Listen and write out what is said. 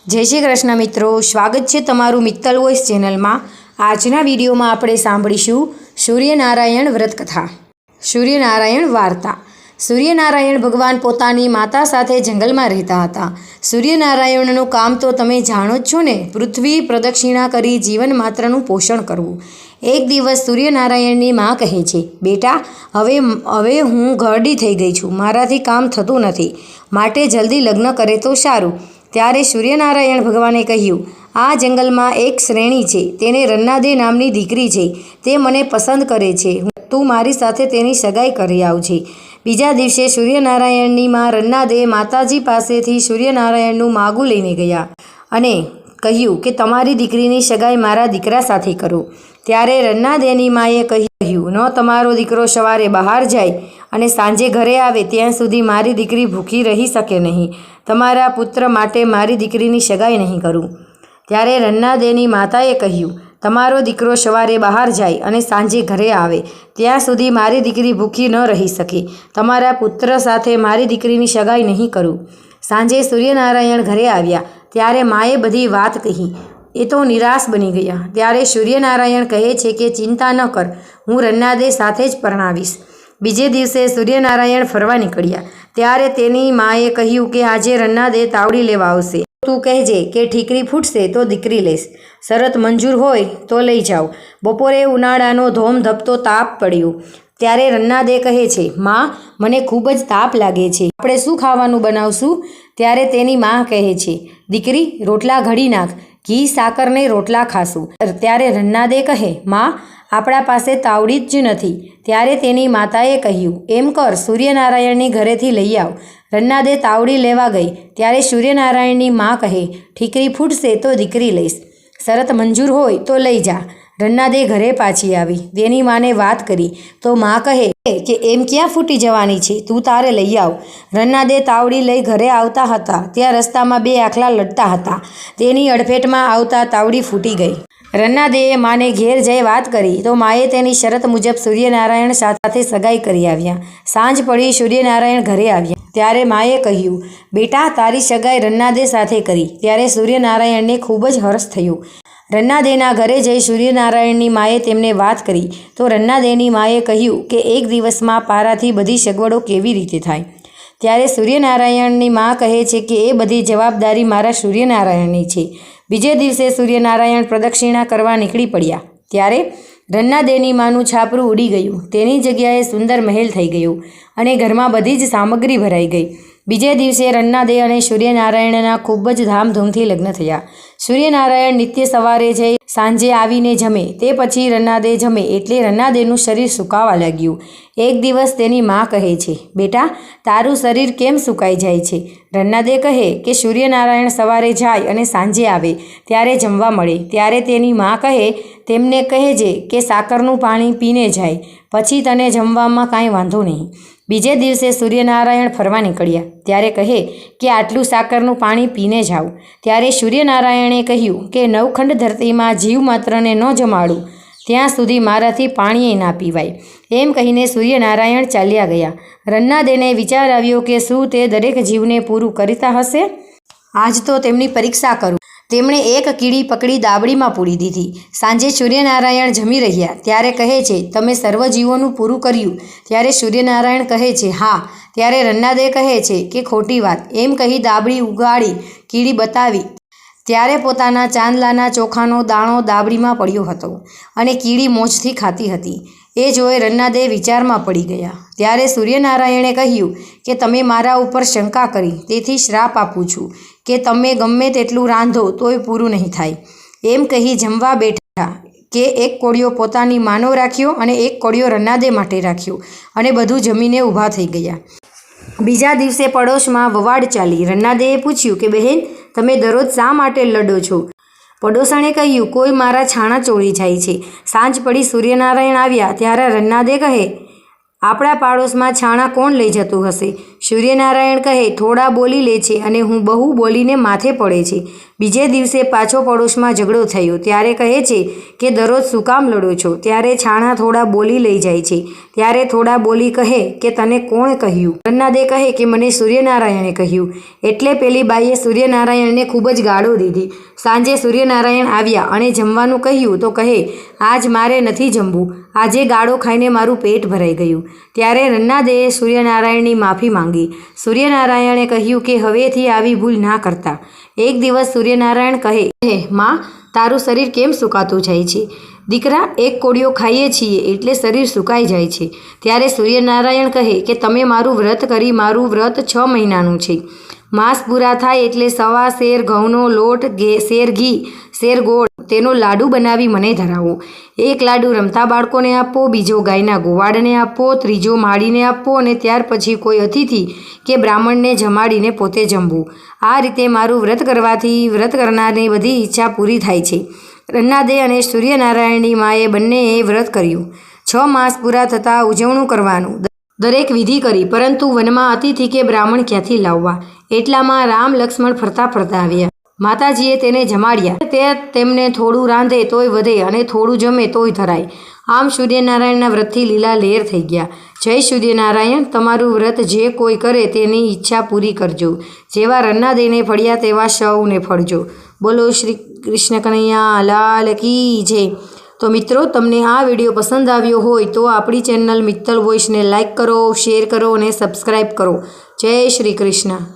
જય શ્રી કૃષ્ણ મિત્રો, સ્વાગત છે તમારું મિત્તલ વોઇસ ચેનલમાં। આજના વિડીયોમાં આપણે સાંભળીશું સૂર્યનારાયણ વ્રત કથા, સૂર્યનારાયણ વાર્તા। સૂર્યનારાયણ ભગવાન પોતાની માતા સાથે જંગલમાં રહેતા હતા। સૂર્યનારાયણનું કામ તો તમે જાણો જ છો ને, પૃથ્વી પ્રદક્ષિણા કરી જીવન માત્રનું પોષણ કરવું। એક દિવસ સૂર્યનારાયણની માં કહે છે, બેટા હવે હું ઘરડી થઈ ગઈ છું, મારાથી કામ થતું નથી, માટે જલ્દી લગ્ન કરે તો સારું। ત્યારે સૂર્યનારાયણ ભગવાને કહ્યું, આ જંગલમાં એક શ્રેણી છે, તેને રન્નાદે નામની દીકરી છે, તે મને પસંદ કરે છે, તું મારી સાથે તેની સગાઈ કરી આવજે। બીજા દિવસે સૂર્યનારાયણની માં રન્નાદે માતાજી પાસેથી સૂર્યનારાયણનું માગું લઈને ગયા અને કહ્યું કે તમારી દીકરીની સગાઈ મારા દીકરા સાથે કરો। ત્યારે રન્નાદેની માએ કહ્યું, ન તમારો દીકરો સવારે બહાર જાય અને સાંજે ઘરે આવે ત્યાં સુધી મારી દીકરી ભૂખી રહી શકે નહીં, તમારા પુત્ર માટે મારી દીકરીની સગાઈ નહીં કરું। ત્યારે રન્નાદેની માતાએ કહ્યું, તમારો દીકરો સવારે બહાર જાય અને સાંજે ઘરે આવે ત્યાં સુધી મારી દીકરી ભૂખી ન રહી શકે, તમારા પુત્ર સાથે મારી દીકરીની સગાઈ નહીં કરું। સાંજે સૂર્યનારાયણ ઘરે આવ્યા ત્યારે માએ બધી વાત કહી, એ તો નિરાશ બની ગયા। ત્યારે સૂર્યનારાયણ કહે છે કે ચિંતા ન કર, હું રન્નાદે સાથે જ પરણાવીશ। બીજે દિવસે સૂર્યનારાયણ ફરવા નીકળ્યા ત્યારે તેની માએ કહ્યું કે આજે રન્નાદે તાવડી લેવા આવશે, તું કહેજે કે ઠીકરી ફૂટશે તો દીકરી લઈશ, શરત મંજૂર હોય તો લઈ જાઓ। બપોરે ઉનાળાનો ધોમધપતો તાપ પડ્યો ત્યારે રન્નાદે કહે છે, માં મને ખૂબ જ તાપ લાગે છે, આપણે શું ખાવાનું બનાવશું? ત્યારે તેની માં કહે છે, દીકરી રોટલા ઘડી નાખ, ઘી સાકરને રોટલા ખાશું। ત્યારે રન્નાદે કહે, માં આપણા પાસે તાવડી જ નથી। ત્યારે તેની માતાએ કહ્યું, એમ કર સૂર્યનારાયણની ઘરેથી લઈ આવ। રન્નાદે તાવડી લેવા ગઈ ત્યારે સૂર્યનારાયણની માં કહે, ઠીકરી ફૂટશે તો દીકરી લઈશ, શરત મંજૂર હોય તો લઈ જા। રન્નાદે ઘરે પાછી આવી, તેની માને વાત કરી તો માં કહે કે એમ ક્યાં ફૂટી જવાની છે, તું તારે લઈ આવ। રન્નાદે તાવડી લઈ ઘરે આવતા હતા ત્યાં રસ્તામાં બે આખલા લડતા હતા, તેની અડફેટમાં આવતા તાવડી ફૂટી ગઈ। રન્નાદેએ માને ઘેર જઈ વાત કરી તો માએ તેની શરત મુજબ સૂર્યનારાયણ સાથે સગાઈ કરી આવ્યા। સાંજ પડી સૂર્યનારાયણ ઘરે આવ્યા ત્યારે માએ કહ્યું, બેટા તારી સગાઈ રન્નાદે સાથે કરી। ત્યારે સૂર્યનારાયણને ખૂબ જ હર્ષ થયો। રન્નાદેના ઘરે જઈ સૂર્યનારાયણની માએ તેમને વાત કરી તો રન્નાદેની માએ કહ્યું કે એક દિવસમાં પારાથી બધી સગવડો કેવી રીતે થાય? ત્યારે સૂર્યનારાયણની માં કહે છે કે એ બધી જવાબદારી મારા સૂર્યનારાયણની છે। બીજે દિવસે સૂર્યનારાયણ પ્રદક્ષિણા કરવા નીકળી પડ્યા ત્યારે રન્નાદેની માનું છાપરું ઉડી ગયું, તેની જગ્યાએ સુંદર મહેલ થઈ ગયો અને ઘરમાં બધી જ સામગ્રી ભરાઈ ગઈ। બીજે દિવસે રન્નાદે અને સૂર્યનારાયણના ખૂબ જ ધામધૂમથી લગ્ન થયા। સૂર્યનારાયણ નિત્ય સવારે જઈ સાંજે આવીને જમે, તે પછી રન્નાદે જમે એટલે રન્નાદેનું શરીર સુકાવા લાગ્યું। એક દિવસ તેની માં કહે છે, બેટા તારું શરીર કેમ સુકાઈ જાય છે? રન્નાદે કહે કે સૂર્યનારાયણ સવારે જાય અને સાંજે આવે ત્યારે જમવા મળે। ત્યારે તેની માં કહે, તેમને કહેજે કે સાકરનું પાણી પીને જાય, પછી તને જમવામાં કાંઈ વાંધો નહીં। બીજે દિવસે સૂર્યનારાયણ ફરવા નીકળ્યા ત્યારે કહે કે આટલું સાકરનું પાણી પીને જાઓ। ત્યારે સૂર્યનારાયણે કહ્યું કે નવખંડ ધરતીમાં જીવ માત્રને ન જમાડું ત્યાં સુધી મારાથી પાણીએ ના પીવાય। એમ કહીને સૂર્યનારાયણ ચાલ્યા ગયા। રન્નાદેને વિચાર આવ્યો કે શું તે દરેક જીવને પૂરું કરતા હશે? આજ તો તેમની પરીક્ષા કરું। તેમણે એક કીડી પકડી દાબડીમાં પૂરી દીધી। સાંજે સૂર્યનારાયણ જમી રહ્યા ત્યારે કહે છે, તમે સર્વ જીવોનું પૂરું કર્યું? ત્યારે સૂર્યનારાયણ કહે છે, હા। ત્યારે રન્નાદે કહે છે કે ખોટી વાત। એમ કહી દાબડી ઉગાડી કીડી બતાવી ત્યારે પોતાના ચાંદલાના ચોખાનો દાણો દાબડીમાં પડ્યો હતો અને કીડી મોજથી ખાતી હતી। એ જોઈ રન્નાદે વિચારમાં પડી ગયા। ત્યારે સૂર્યનારાયણે કહ્યું કે તમે મારા ઉપર શંકા કરી, તેથી શ્રાપ આપું છું કે તમે ગમે તેટલું રાંધો તોય પૂરું નહીં થાય। એમ કહી જમવા બેઠા કે એક કોળિયો પોતાની માનો રાખ્યો અને એક કોળિયો રન્નાદે માટે રાખ્યો અને બધું જમીને ઊભા થઈ ગયા। બીજા દિવસે પડોશમાં વવાડ ચાલી। રન્નાદેએ પૂછ્યું કે બહેન તમે દરરોજ શા માટે લડો છો? પડોશણે કહ્યું, કોઈ મારા છાણા ચોરી જાય છે। સાંજ પડી સૂર્યનારાયણ આવ્યા ત્યારે રન્નાદે કહે, આપણા પાડોશમાં છાણા કોણ લઈ જતું હશે? સૂર્યનારાયણ કહે, થોડા બોલી લે છે અને હું બહુ બોલીને માથે પડે છે. બીજે દિવસે પાછો પડોશમાં ઝઘડો થયો. ત્યારે કહે છે કે દરરોજ શું કામ લડો છો? ત્યારે છાણા થોડા બોલી લઈ જાય છે. ત્યારે થોડા બોલી કહે કે તને કોણ કહ્યું? રન્નાદે કહે કે મને સૂર્યનારાયણે કહ્યું. એટલે પેલી બાઈએ સૂર્યનારાયણને ખૂબ જ ગાળો દીધી. સાંજે સૂર્યનારાયણ આવ્યા અને જમવાનું કહ્યું તો કહે, આજ મારે નથી જમવું. આજે ગાળો ખાઈને મારું પેટ ભરાઈ ગયું. ત્યારે રન્નાદેએ સૂર્યનારાયણની માફી માંગી. સૂર્યનારાયણે કહ્યું કે હવેથી આવી ભૂલ ના કરતા. એક દિવસ સૂર્યનારાયણ કહે, માં, તારું શરીર કેમ સુકાતું જાય છે? દીકરા, એક કોળિયો ખાઈએ છીએ એટલે શરીર સુકાઈ જાય છે. ત્યારે સૂર્યનારાયણ કહે કે તમે મારું વ્રત કરી, મારું વ્રત 6 મહિનાનું છે. માસ પૂરા થાય એટલે 1.25 શેર ઘઉંનો લોટ, શેર ઘી, શેર ગોળ, તેનો લાડુ બનાવી મને ધરાવો. એક લાડુ રમતા બાળકોને આપો, બીજો ગાયના ગોવાળને આપો, ત્રીજો માળીને આપો અને ત્યાર પછી કોઈ અતિથિ કે બ્રાહ્મણને જમાડીને પોતે જમવું. આ રીતે મારું વ્રત કરવાથી વ્રત કરનારની બધી ઈચ્છા પૂરી થાય છે. રન્નાદે અને સૂર્યનારાયણની માએ બંનેએ વ્રત કર્યું. 6 માસ પૂરા થતાં ઉજવણું કરવાનું દરેક વિધિ કરી, પરંતુ વનમાં અતિથિ કે બ્રાહ્મણ ક્યાંથી લાવવા? એટલામાં રામ લક્ષ્મણ ફરતા ફરતા આવ્યા. માતાજીએ તેને જમાડ્યા. તે તેમને થોડું રાંધે તોય વધે અને થોડું જમે તોય ધરાય. આમ સૂર્યનારાયણના વ્રતથી લીલા લહેર થઈ ગયા. જય સૂર્યનારાયણ, તમારું વ્રત જે કોઈ કરે તેની ઈચ્છા પૂરી કરજો. જેવા રન્નાદેને ફળ્યા તેવા સૌને ફળજો. બોલો શ્રી કૃષ્ણ કનૈયા લાલ કી જય. તો મિત્રો, તમને આ વિડીયો પસંદ આવ્યો હોય તો આપણી ચેનલ મિત્તલ વોઇસને લાઇક કરો, શેર કરો અને સબસ્ક્રાઈબ કરો. જય શ્રી કૃષ્ણ.